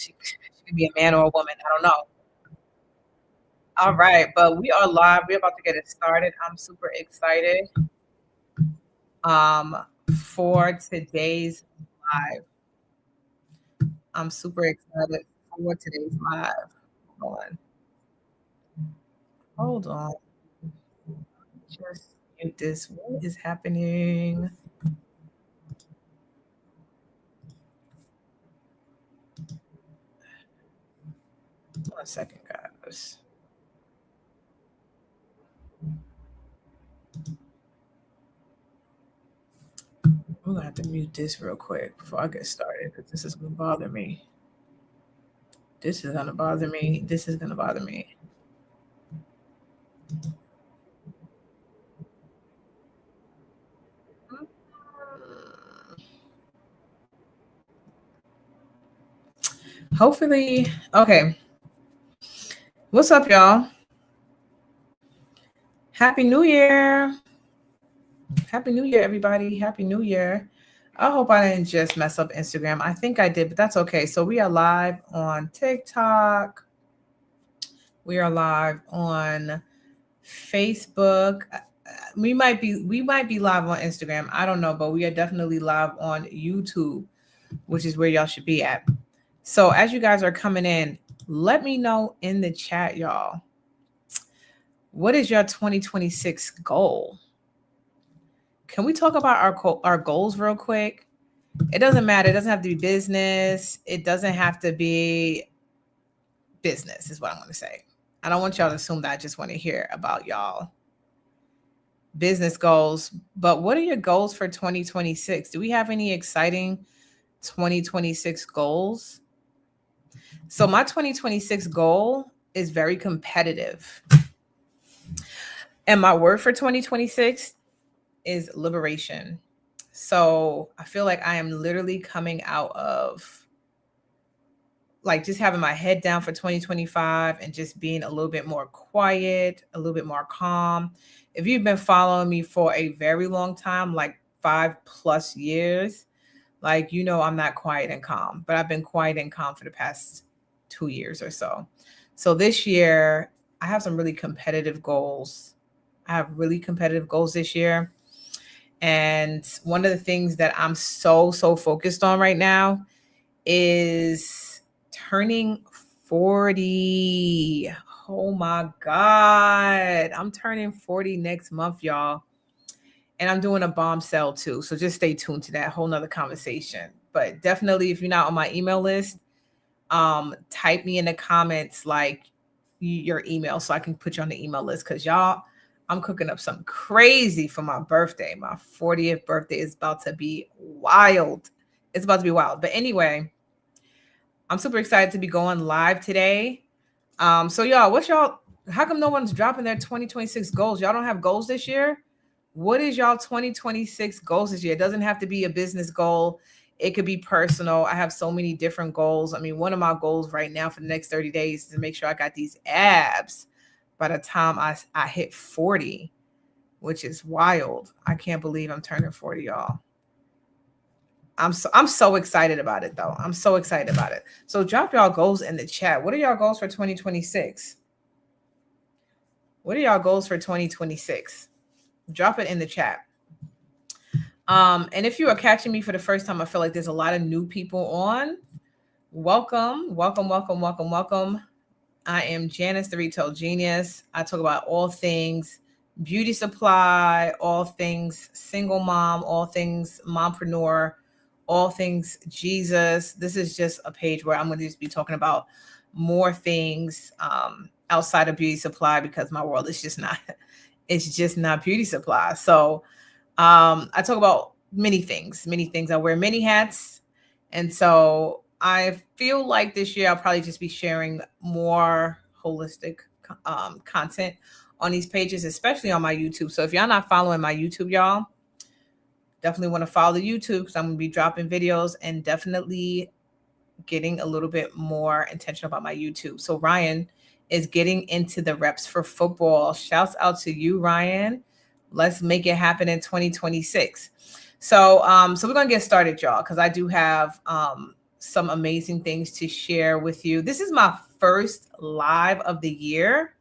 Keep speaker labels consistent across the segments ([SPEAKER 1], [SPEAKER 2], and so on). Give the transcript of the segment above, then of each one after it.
[SPEAKER 1] She could be a man or a woman. I don't know. All right, but we are live. We're about to get it started. I'm super excited um, for today's live. I'm super excited for today's live. Hold on. Hold on. Just mute this. What is happening? 1 second, guys. I'm gonna have to mute this real quick before I get started because this is gonna bother me. This is gonna bother me. This is gonna bother me. Hopefully, okay. What's up, y'all? Happy New Year. Happy New Year, everybody. Happy New Year. I hope I didn't just mess up Instagram. I think I did, but that's okay. So we are live on TikTok. We are live on Facebook. We might be live on Instagram. I don't know, but we are definitely live on YouTube, which is where y'all should be at. So as you guys are coming in, let me know in the chat, y'all. What is your 2026 goal? Can we talk about our goals real quick? It doesn't matter. It doesn't have to be business. It doesn't have to be business is what I'm going to say. I don't want y'all to assume that I just want to hear about y'all business goals. But what are your goals for 2026? Do we have any exciting 2026 goals? So my 2026 goal is very competitive. And my word for 2026 is liberation. So I feel like I am literally coming out of like just having my head down for 2025 and just being a little bit more quiet, a little bit more calm. If you've been following me for a very long time, like 5+ years, like, you know, I'm not quiet and calm, but I've been quiet and calm for the past 2 years or so. So this year, I have some really competitive goals. I have really competitive goals this year. And one of the things that I'm so focused on right now is turning 40. Oh my God. I'm turning 40 next month, y'all. And I'm doing a bomb sale too. So just stay tuned to that whole nother conversation. But definitely, if you're not on my email list, type me in the comments like your email so I can put you on the email list. Cause y'all, I'm cooking up something crazy for my birthday. My 40th birthday is about to be wild. It's about to be wild. But anyway, I'm super excited to be going live today. So y'all, how come no one's dropping their 2026 goals? Y'all don't have goals this year? What is y'all 2026 goals this year? It doesn't have to be a business goal. It could be personal. I have so many different goals. I mean, one of my goals right now for the next 30 days is to make sure I got these abs by the time I hit 40, which is wild. I can't believe I'm turning 40, y'all. I'm so excited about it though. I'm so excited about it. So drop y'all goals in the chat. What are y'all goals for 2026? What are y'all goals for 2026? Drop it in the chat. And if you are catching me for the first time, I feel like there's a lot of new people on. Welcome. I am Janice, the Retail Genius. I talk about all things beauty supply, all things single mom, all things mompreneur, all things Jesus. This is just a page where I'm going to just be talking about more things outside of beauty supply because my world is just not, it's just not beauty supply. So I talk about many things. I wear many hats. And so I feel like this year I'll probably just be sharing more holistic content on these pages, especially on my YouTube. So if y'all not following my YouTube, y'all, definitely want to follow the YouTube because I'm going to be dropping videos and definitely getting a little bit more intentional about my YouTube. So Ryan is getting into the reps for football. Shouts out to you, Ryan. Let's make it happen in 2026. So we're going to get started, y'all, because I do have some amazing things to share with you. This is my first live of the year.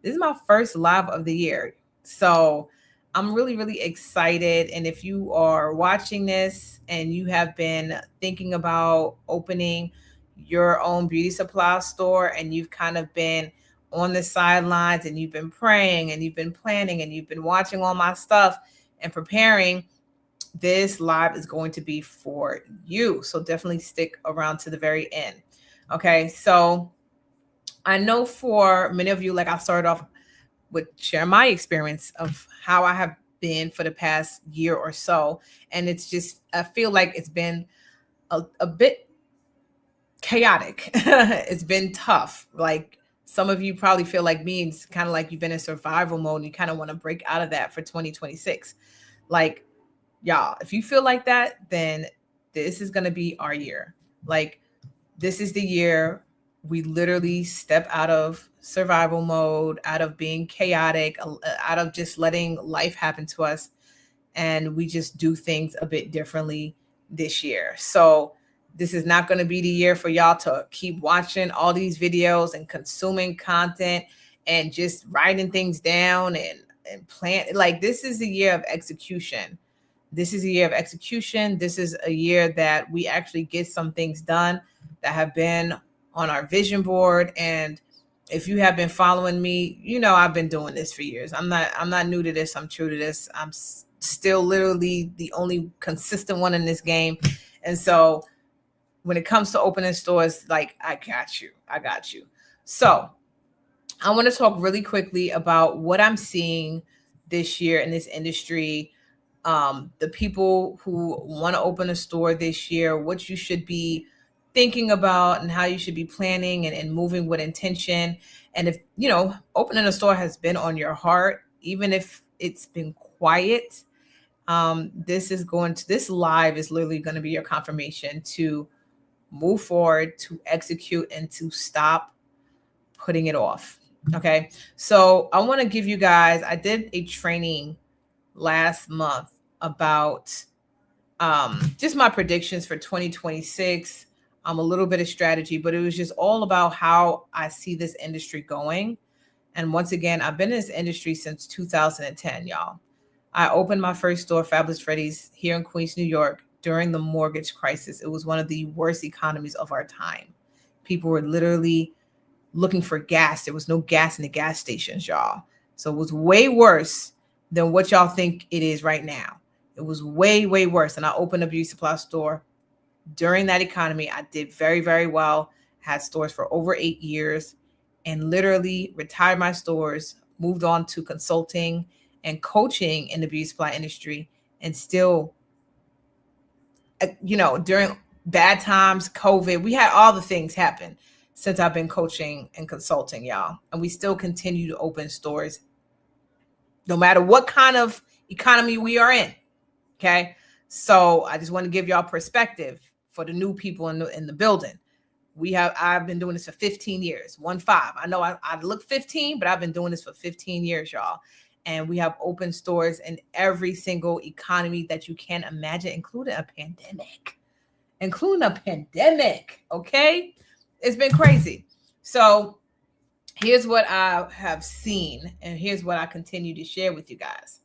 [SPEAKER 1] This is my first live of the year. So I'm really, really excited. And if you are watching this and you have been thinking about opening your own beauty supply store and you've kind of been on the sidelines and you've been praying and you've been planning and you've been watching all my stuff and preparing, this live is going to be for you. So definitely stick around to the very end. Okay. So I know for many of you, like I started off with share my experience of how I have been for the past year or so. And it's just, I feel like it's been a bit chaotic. It's been tough. Like some of you probably feel like me, it's kind of like you've been in survival mode and you kind of want to break out of that for 2026. Like, y'all, if you feel like that, then this is going to be our year. Like, this is the year we literally step out of survival mode, out of being chaotic, out of just letting life happen to us. And we just do things a bit differently this year. So this is not going to be the year for y'all to keep watching all these videos and consuming content and just writing things down and plan. Like, this is the year of execution. This is a year of execution. This is a year that we actually get some things done that have been on our vision board. And if you have been following me, you know I've been doing this for years. I'm not new to this. I'm true to this. I'm still literally the only consistent one in this game. And so when it comes to opening stores, like, I got you. So I want to talk really quickly about what I'm seeing this year in this industry. The people who want to open a store this year, what you should be thinking about and how you should be planning and moving with intention. And if, you know, opening a store has been on your heart, even if it's been quiet, this live is literally going to be your confirmation to move forward, to execute, and to stop putting it off. Okay. So I want to give you guys, I did a training last month about just my predictions for 2026, a little bit of strategy, but it was just all about how I see this industry going. And once again, I've been in this industry since 2010, y'all. I opened my first store, Fabulous Freddy's, here in Queens, New York, during the mortgage crisis. It was one of the worst economies of our time. People were literally looking for gas. There was no gas in the gas stations, y'all. So it was way worse than what y'all think it is right now. It was way, way worse. And I opened a beauty supply store during that economy. I did very, very well. Had stores for over 8 years and literally retired my stores, moved on to consulting and coaching in the beauty supply industry. And still, you know, during bad times, COVID, we had all the things happen since I've been coaching and consulting, y'all. And we still continue to open stores no matter what kind of economy we are in. Okay. So I just want to give y'all perspective for the new people in the building. I've been doing this for 15 years, 15. I know I look 15, but I've been doing this for 15 years, y'all. And we have open stores in every single economy that you can imagine, including a pandemic. Okay. It's been crazy. So here's what I have seen, and here's what I continue to share with you guys.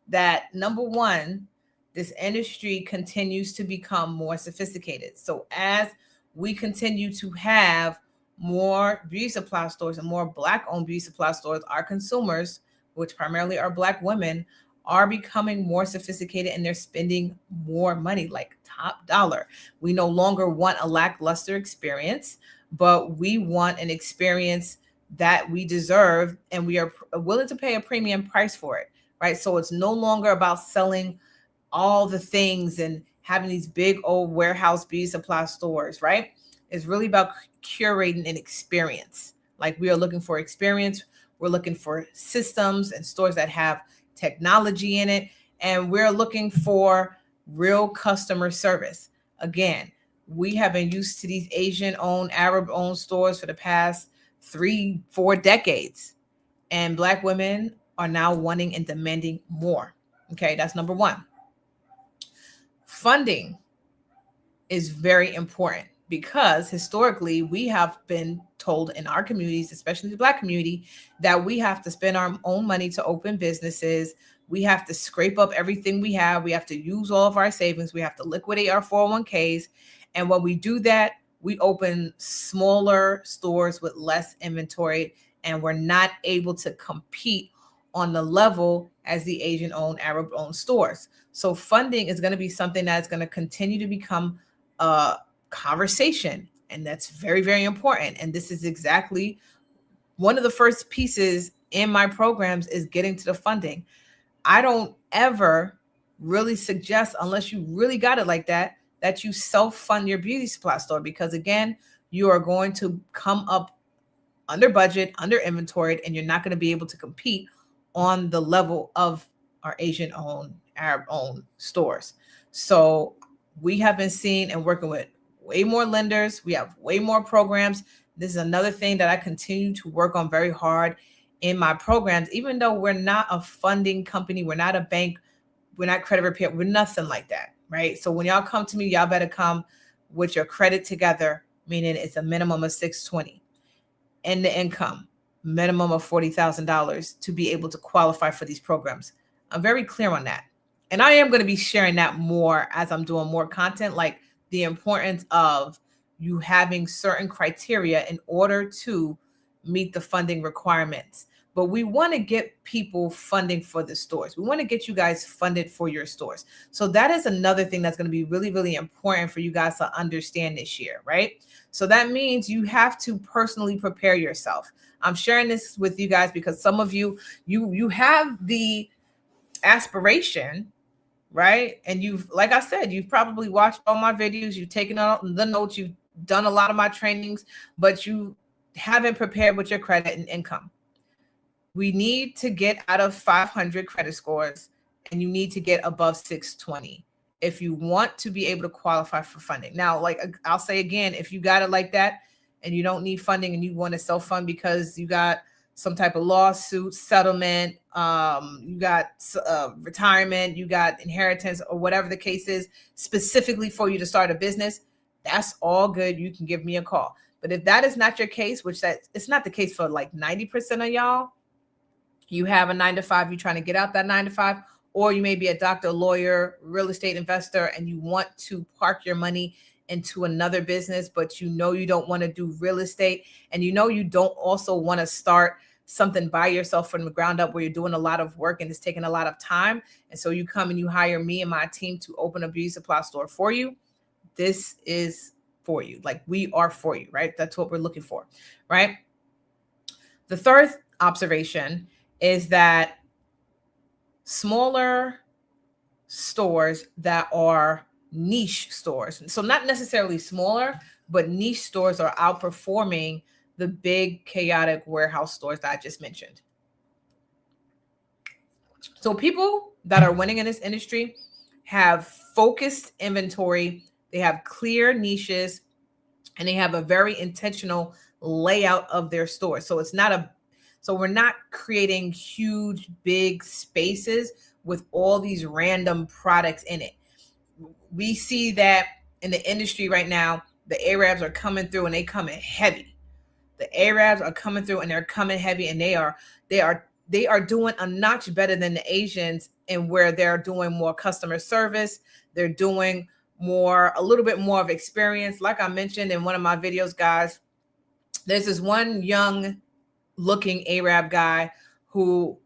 [SPEAKER 1] That number one, this industry continues to become more sophisticated. So as we continue to have more beauty supply stores and more Black-owned beauty supply stores, our consumers, which primarily are Black women, are becoming more sophisticated and they're spending more money, like top dollar. We no longer want a lackluster experience, but we want an experience that we deserve, and we are willing to pay a premium price for it, right? So it's no longer about selling all the things and having these big old warehouse beauty supply stores, right? It's really about curating an experience. Like, we are looking for experience. We're looking for systems and stores that have technology in it. And we're looking for real customer service. Again, we have been used to these Asian-owned, Arab-owned stores for the past 3-4 decades. And Black women are now wanting and demanding more. Okay, that's number one. Funding is very important because historically we have been told in our communities, especially the Black community, that we have to spend our own money to open businesses. We have to scrape up everything we have. We have to use all of our savings. We have to liquidate our 401ks. And when we do that, we open smaller stores with less inventory, and we're not able to compete on the level as the Asian-owned, Arab-owned stores. So funding is going to be something that's going to continue to become a conversation, and that's very, very important. And this is exactly one of the first pieces in my programs is getting to the funding. I don't ever really suggest, unless you really got it like that, that you self-fund your beauty supply store, because again, you are going to come up under budget, under inventoried, and you're not going to be able to compete on the level of our Asian-owned, Arab-owned stores. So we have been seeing and working with way more lenders. We have way more programs. This is another thing that I continue to work on very hard in my programs, even though we're not a funding company, we're not a bank, we're not credit repair, we're nothing like that, right? So when y'all come to me, y'all better come with your credit together, meaning it's a minimum of 620, and the income minimum of $40,000 to be able to qualify for these programs. I'm very clear on that. And I am going to be sharing that more as I'm doing more content, like the importance of you having certain criteria in order to meet the funding requirements. But we want to get people funding for the stores. We want to get you guys funded for your stores. So that is another thing that's going to be really, really important for you guys to understand this year, right? So that means you have to personally prepare yourself. I'm sharing this with you guys because some of you have the aspiration, right? And you've, like I said, you've probably watched all my videos, you've taken all the notes, you've done a lot of my trainings, but you haven't prepared with your credit and income. We need to get out of 500 credit scores, and you need to get above 620 if you want to be able to qualify for funding. Now, like I'll say again, if you got it like that and you don't need funding and you want to self-fund because you got some type of lawsuit, settlement, you got retirement, you got inheritance, or whatever the case is, specifically for you to start a business, that's all good. You can give me a call. But if that is not your case, which that it's not the case for like 90% of y'all, you have a 9-to-5, you're trying to get out that 9-to-5, or you may be a doctor, lawyer, real estate investor, and you want to park your money into another business, but you know you don't want to do real estate, and you know you don't also want to start something by yourself from the ground up where you're doing a lot of work and it's taking a lot of time. And so you come and you hire me and my team to open a beauty supply store for you. This is for you. Like, we are for you, right? That's what we're looking for, right? The third observation is that smaller stores that are niche stores, so not necessarily smaller, but niche stores, are outperforming the big chaotic warehouse stores that I just mentioned. So people that are winning in this industry have focused inventory, they have clear niches, and they have a very intentional layout of their store. So we're not creating huge, big spaces with all these random products in it. We see that in the industry right now, the Arabs are coming through and they come in heavy. The Arabs are coming through and they're coming heavy, and they are doing a notch better than the Asians, and where they're doing more customer service. They're doing a little bit more of experience. Like I mentioned in one of my videos, guys, there's this one young looking Arab guy who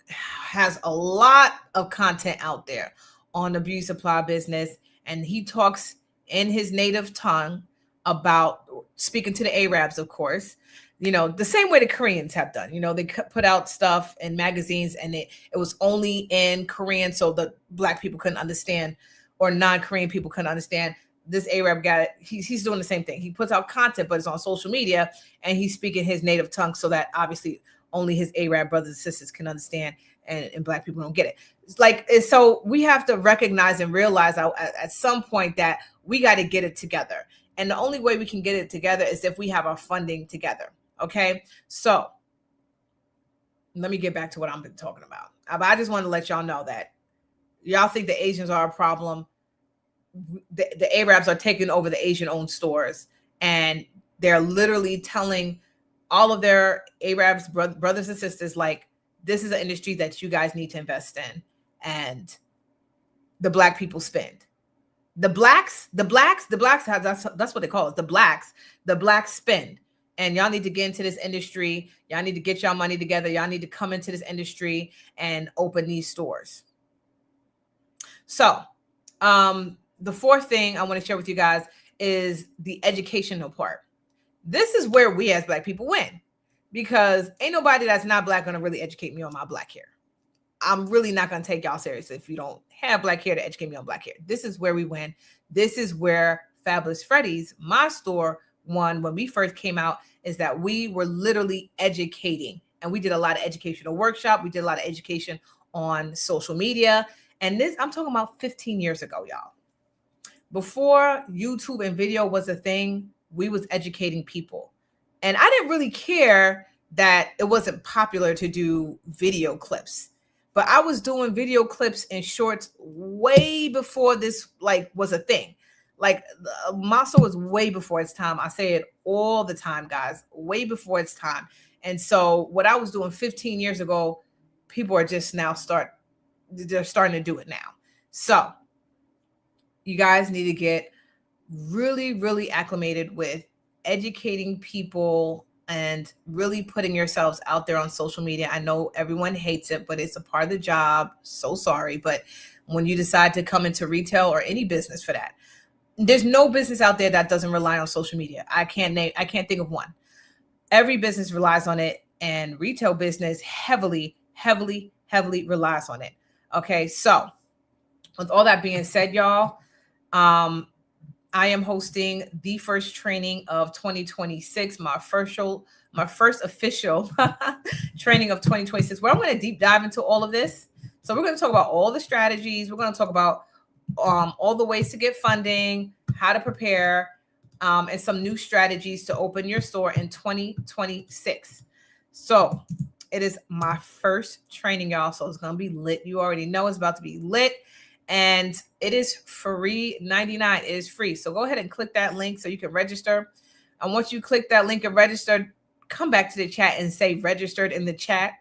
[SPEAKER 1] has a lot of content out there on the beauty supply business, and he talks in his native tongue about speaking to the Arabs, of course, the same way the Koreans have done. They put out stuff in magazines and it was only in Korean, so the Black people couldn't understand, or non-Korean people couldn't understand. This Arab guy, he's doing the same thing. He puts out content, but it's on social media, and he's speaking his native tongue so that obviously only his Arab brothers and sisters can understand, and Black people don't get it. So we have to recognize and realize at some point that we got to get it together. And the only way we can get it together is if we have our funding together. Okay. So let me get back to what I've been talking about. I just want to let y'all know that y'all think the Asians are a problem. the Arabs are taking over the Asian-owned stores, and they're literally telling all of their Arabs brothers and sisters, like, this is an industry that you guys need to invest in, and the black people spend. The blacks, that's what they call it. The blacks spend. And y'all need to get into this industry. Y'all need to get y'all money together. Y'all need to come into this industry and open these stores. So, the fourth thing I want to share with you guys is the educational part. This is where we as black people win, because ain't nobody that's not black going to really educate me on my black hair. I'm really not going to take y'all serious if you don't have black hair to educate me on black hair. This is where we win. This is where Fabulous Freddy's, my store, won when we first came out, is that we were literally educating, and we did a lot of educational workshop. We did a lot of education on social media. And this, I'm talking about 15 years ago, y'all. Before YouTube and video was a thing, we was educating people. And I didn't really care that it wasn't popular to do video clips. But I was doing video clips and shorts way before this was a thing. Maso was way before its time. I say it all the time, guys, way before its time. And so what I was doing 15 years ago, people are just now they're starting to do it now. So you guys need to get really, really acclimated with educating people and really putting yourselves out there on social media. I know everyone hates it, but it's a part of the job. So sorry. But when you decide to come into retail or any business for that, there's no business out there that doesn't rely on social media. I can't think of one. Every business relies on it, and retail business heavily, heavily, heavily relies on it. Okay. So with all that being said, y'all, I am hosting the first training of 2026, my first official training of 2026, where I'm going to deep dive into all of this. So we're going to talk about all the strategies. We're going to talk about all the ways to get funding, how to prepare, and some new strategies to open your store in 2026. So it is my first training, y'all. So it's going to be lit. You already know it's about to be lit. And it is free, $99. It is free. So go ahead and click that link so you can register. And once you click that link and register, come back to the chat and say registered in the chat.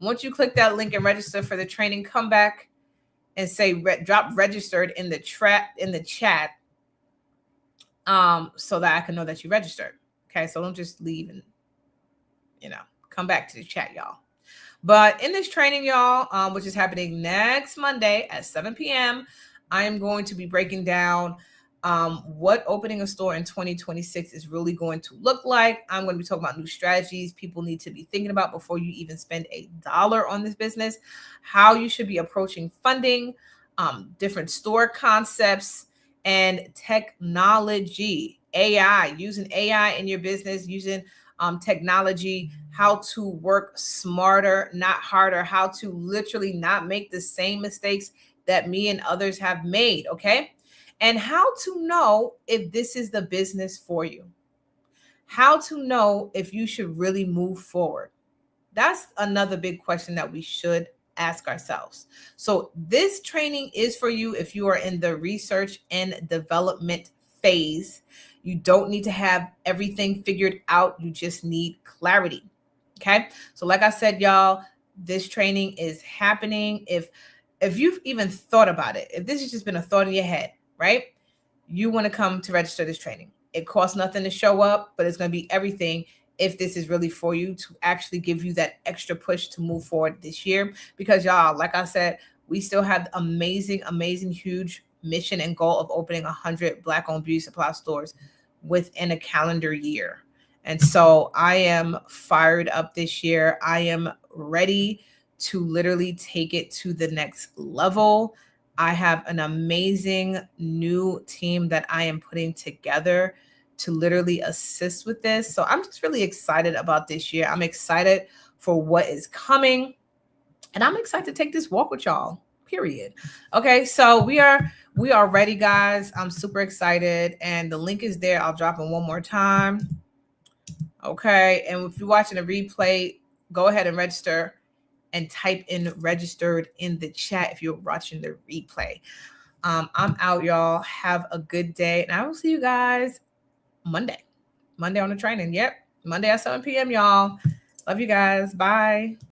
[SPEAKER 1] Once you click that link and register for the training, come back and say drop registered in the chat, so that I can know that you registered. Okay, so don't just leave and come back to the chat, y'all. But in this training, y'all, which is happening next Monday at 7 p.m., I am going to be breaking down what opening a store in 2026 is really going to look like. I'm going to be talking about new strategies people need to be thinking about before you even spend $1 on this business, how you should be approaching funding, different store concepts, and technology, AI, using AI in your business, using technology, how to work smarter, not harder, how to literally not make the same mistakes that me and others have made, okay? And how to know if this is the business for you. How to know if you should really move forward. That's another big question that we should ask ourselves. So this training is for you if you are in the research and development phase. You don't need to have everything figured out. You just need clarity. Okay. So like I said, y'all, this training is happening. If you've even thought about it, if this has just been a thought in your head, right? You want to come to register this training. It costs nothing to show up, but it's going to be everything if this is really for you, to actually give you that extra push to move forward this year. Because y'all, like I said, we still have the amazing, huge mission and goal of opening 100 Black-owned beauty supply stores within a calendar year. And so I am fired up this year. I am ready to literally take it to the next level. I have an amazing new team that I am putting together to literally assist with this. So I'm just really excited about this year. I'm excited for what is coming. And I'm excited to take this walk with y'all, period. Okay, so we are ready, guys. I'm super excited. And the link is there. I'll drop it one more time. Okay, and if you're watching a replay, go ahead and register and type in registered in the chat if you're watching the replay. I'm out, y'all. Have a good day. And I will see you guys Monday on the training. Yep. Monday at 7 p.m., y'all. Love you guys. Bye.